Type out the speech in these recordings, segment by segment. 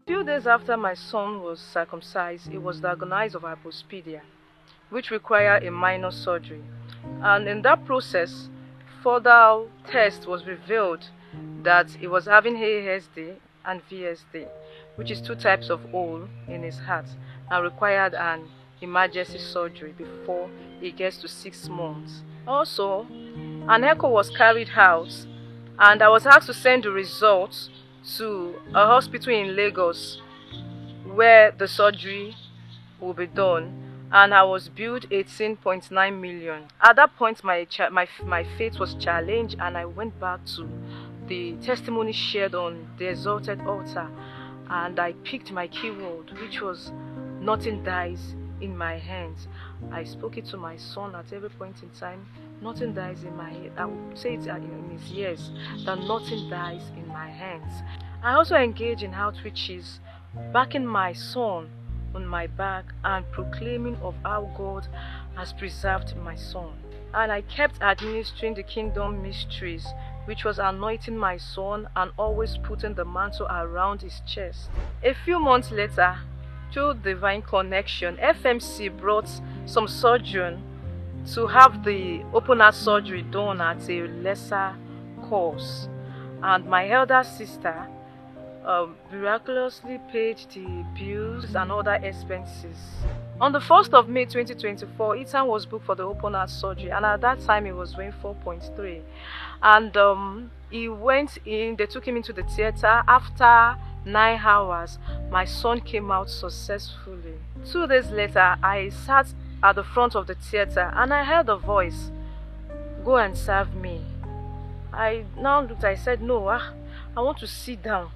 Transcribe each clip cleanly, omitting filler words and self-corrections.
Few days after my son was circumcised, he was diagnosed of hypospadia, which required a minor surgery. And in that process, further test was revealed that he was having ASD and VSD, which is two types of hole in his heart, and required an emergency surgery before he gets to 6 months. Also, an echo was carried out, and I was asked to send the results to a hospital in Lagos where the surgery will be done, and I was billed 18.9 million. At that point, my faith was challenged, and I went back to the testimony shared on the exalted altar, and I picked my keyword, which was nothing dies in my hands. I spoke it to my son at every point in time. Nothing dies in my head. I would say it in his ears, that nothing dies in my hands. I also engage in outreaches, backing my son on my back and proclaiming of how God has preserved my son. And I kept administering the kingdom mysteries, which was anointing my son and always putting the mantle around his chest. A few months later, through divine connection, FMC brought some surgeon to have the open heart surgery done at a lesser cost, and my elder sister miraculously paid the bills and other expenses. On the 1st of May 2024, Ethan was booked for the open heart surgery, and at that time he was weighing 4.3, and he went in. They took him into the theater. After 9 hours, my son came out successfully. 2 days later, I sat at the front of the theater and I heard a voice, "Go and serve me." I now looked, I said, "No, I want to sit down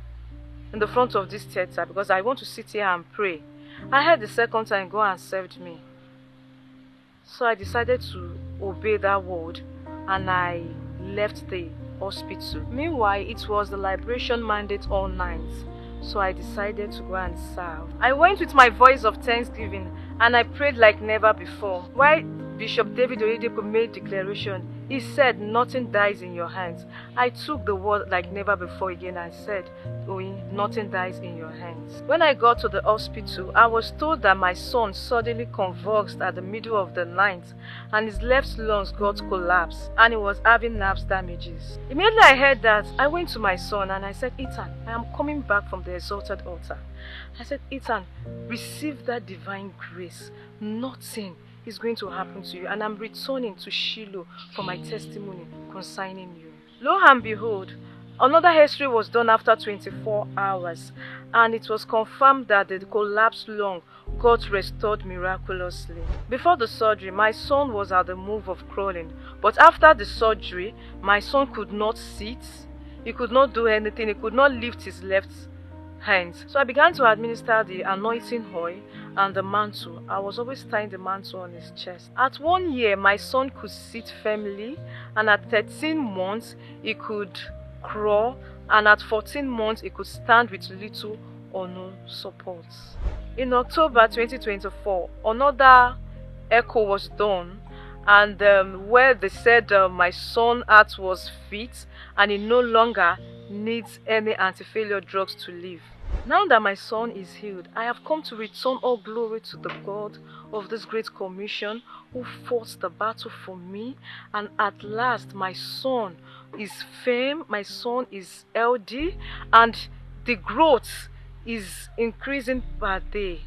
in the front of this theater because I want to sit here and pray." I heard the second time, "Go and serve me." So I decided to obey that word, and I left the hospital. Meanwhile, it was the liberation mandate all night, so I decided to go and serve. I went with my voice of thanksgiving and I prayed like never before. While Bishop David Oyedepo made declaration, he said, "Nothing dies in your hands." I took the word like never before again and said, "Nothing dies in your hands." When I got to the hospital, I was told that my son suddenly convulsed at the middle of the night and his left lungs got collapsed and he was having nerve damages. Immediately I heard that, I went to my son and I said, "Ethan, I am coming back from the exalted altar." I said, "Ethan, receive that divine grace. Nothing is going to happen to you, and I'm returning to Shiloh for my testimony concerning you." Lo and behold, another history was done after 24 hours, and it was confirmed that the collapsed lung got restored miraculously. Before the surgery, my son was at the move of crawling, but after the surgery, my son could not sit, he could not do anything, he could not lift his left hands. So I began to administer the anointing oil and the mantle. I was always tying the mantle on his chest. At 1 year, my son could sit firmly, and at 13 months, he could crawl, and at 14 months, he could stand with little or no support. In October 2024, another echo was done, and where they said my son's heart was fit and he no longer needs any anti-failure drugs to live. Now that my son is healed, I have come to return all glory to the God of this great commission who fought the battle for me, and at last my son is firm, my son is healthy, and the growth is increasing per day.